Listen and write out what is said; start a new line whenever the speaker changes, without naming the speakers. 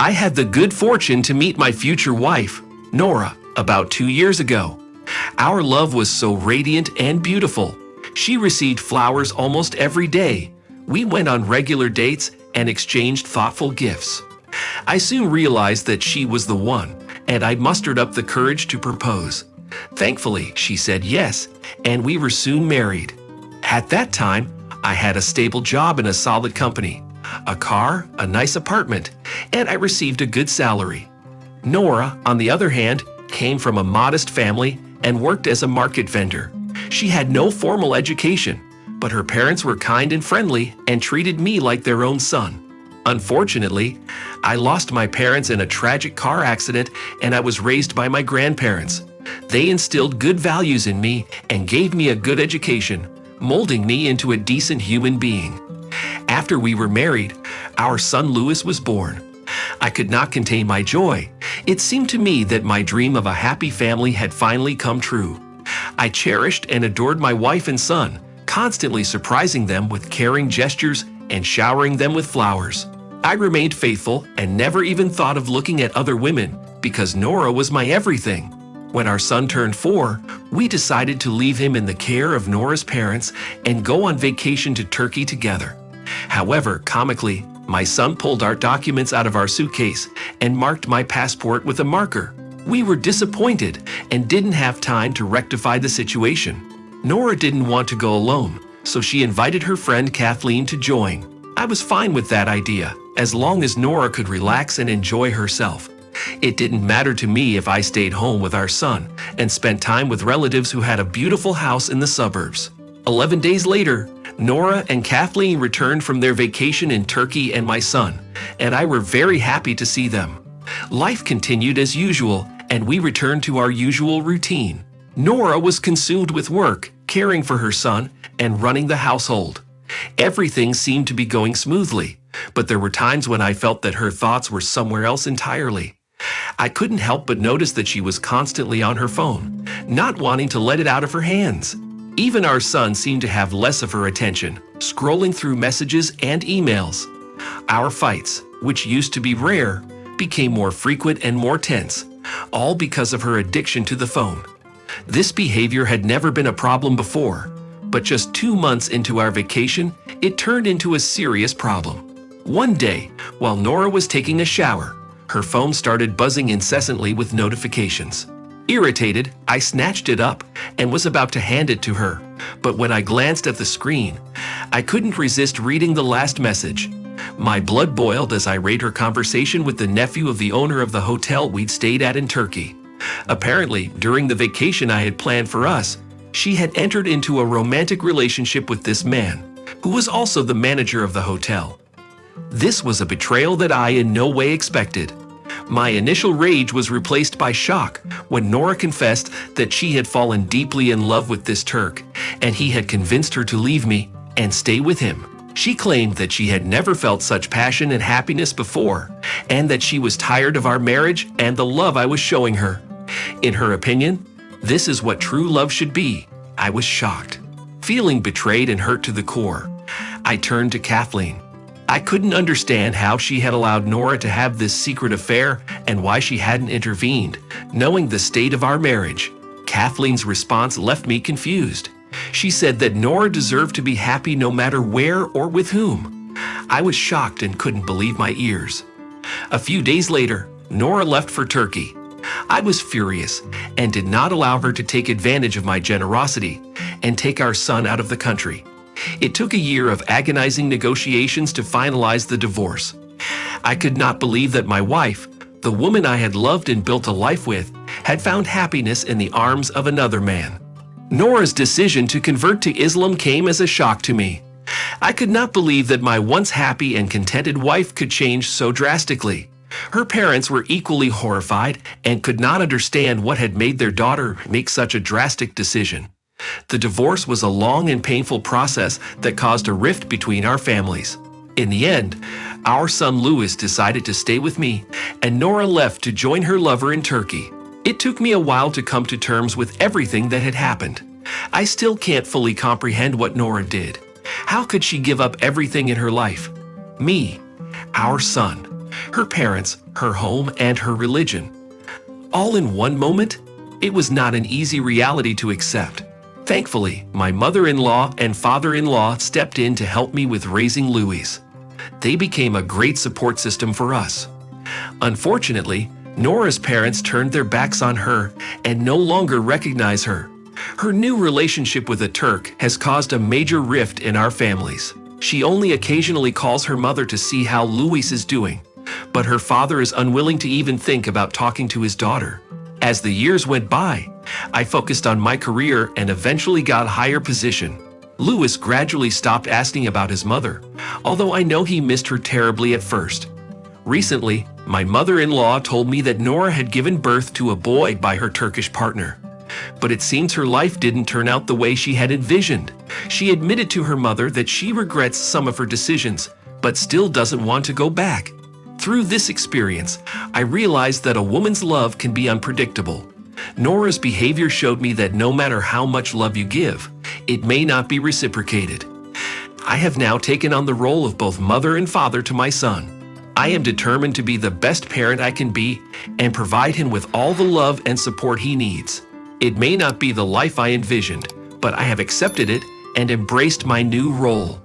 I had the good fortune to meet my future wife, Nora, about 2 years ago. Our love was so radiant and beautiful. She received flowers almost every day. We went on regular dates and exchanged thoughtful gifts. I soon realized that she was the one, and I mustered up the courage to propose. Thankfully, she said yes, and we were soon married. At that time, I had a stable job in a solid company, a car, a nice apartment, and I received a good salary. Nora, on the other hand, came from a modest family and worked as a market vendor. She had no formal education, but her parents were kind and friendly and treated me like their own son. Unfortunately, I lost my parents in a tragic car accident, and I was raised by my grandparents. They instilled good values in me and gave me a good education, molding me into a decent human being. After we were married, our son Louis was born. I could not contain my joy. It seemed to me that my dream of a happy family had finally come true. I cherished and adored my wife and son, constantly surprising them with caring gestures and showering them with flowers. I remained faithful and never even thought of looking at other women because Nora was my everything. When our son turned 4, we decided to leave him in the care of Nora's parents and go on vacation to Turkey together. However, comically, my son pulled our documents out of our suitcase and marked my passport with a marker. We were disappointed and didn't have time to rectify the situation. Nora didn't want to go alone, so she invited her friend Kathleen to join. I was fine with that idea, as long as Nora could relax and enjoy herself. It didn't matter to me if I stayed home with our son and spent time with relatives who had a beautiful house in the suburbs. 11 days later, Nora and Kathleen returned from their vacation in Turkey and my son, and I were very happy to see them. Life continued as usual, and we returned to our usual routine. Nora was consumed with work, caring for her son, and running the household. Everything seemed to be going smoothly, but there were times when I felt that her thoughts were somewhere else entirely. I couldn't help but notice that she was constantly on her phone, not wanting to let it out of her hands. Even our son seemed to have less of her attention, scrolling through messages and emails. Our fights, which used to be rare, became more frequent and more tense, all because of her addiction to the phone. This behavior had never been a problem before, but just 2 months into our vacation, it turned into a serious problem. One day, while Nora was taking a shower, her phone started buzzing incessantly with notifications. Irritated, I snatched it up and was about to hand it to her, but when I glanced at the screen, I couldn't resist reading the last message. My blood boiled as I read her conversation with the nephew of the owner of the hotel we'd stayed at in Turkey. Apparently, during the vacation I had planned for us, she had entered into a romantic relationship with this man, who was also the manager of the hotel. This was a betrayal that I in no way expected. My initial rage was replaced by shock when Nora confessed that she had fallen deeply in love with this Turk, and he had convinced her to leave me and stay with him. She claimed that she had never felt such passion and happiness before, and that she was tired of our marriage and the love I was showing her. In her opinion, this is what true love should be. I was shocked. Feeling betrayed and hurt to the core, I turned to Kathleen. I couldn't understand how she had allowed Nora to have this secret affair and why she hadn't intervened, knowing the state of our marriage. Kathleen's response left me confused. She said that Nora deserved to be happy no matter where or with whom. I was shocked and couldn't believe my ears. A few days later, Nora left for Turkey. I was furious and did not allow her to take advantage of my generosity and take our son out of the country. It took a year of agonizing negotiations to finalize the divorce. I could not believe that my wife, the woman I had loved and built a life with, had found happiness in the arms of another man. Nora's decision to convert to Islam came as a shock to me. I could not believe that my once happy and contented wife could change so drastically. Her parents were equally horrified and could not understand what had made their daughter make such a drastic decision. The divorce was a long and painful process that caused a rift between our families. In the end, our son Louis decided to stay with me, and Nora left to join her lover in Turkey. It took me a while to come to terms with everything that had happened. I still can't fully comprehend what Nora did. How could she give up everything in her life? Me, our son, her parents, her home, and her religion. All in one moment? It was not an easy reality to accept. Thankfully, my mother-in-law and father-in-law stepped in to help me with raising Louis. They became a great support system for us. Unfortunately, Nora's parents turned their backs on her and no longer recognize her. Her new relationship with a Turk has caused a major rift in our families. She only occasionally calls her mother to see how Louis is doing, but her father is unwilling to even think about talking to his daughter. As the years went by, I focused on my career and eventually got a higher position. Louis gradually stopped asking about his mother, although I know he missed her terribly at first. Recently, my mother-in-law told me that Nora had given birth to a boy by her Turkish partner. But it seems her life didn't turn out the way she had envisioned. She admitted to her mother that she regrets some of her decisions, but still doesn't want to go back. Through this experience, I realized that a woman's love can be unpredictable. Nora's behavior showed me that no matter how much love you give, it may not be reciprocated. I have now taken on the role of both mother and father to my son. I am determined to be the best parent I can be and provide him with all the love and support he needs. It may not be the life I envisioned, but I have accepted it and embraced my new role.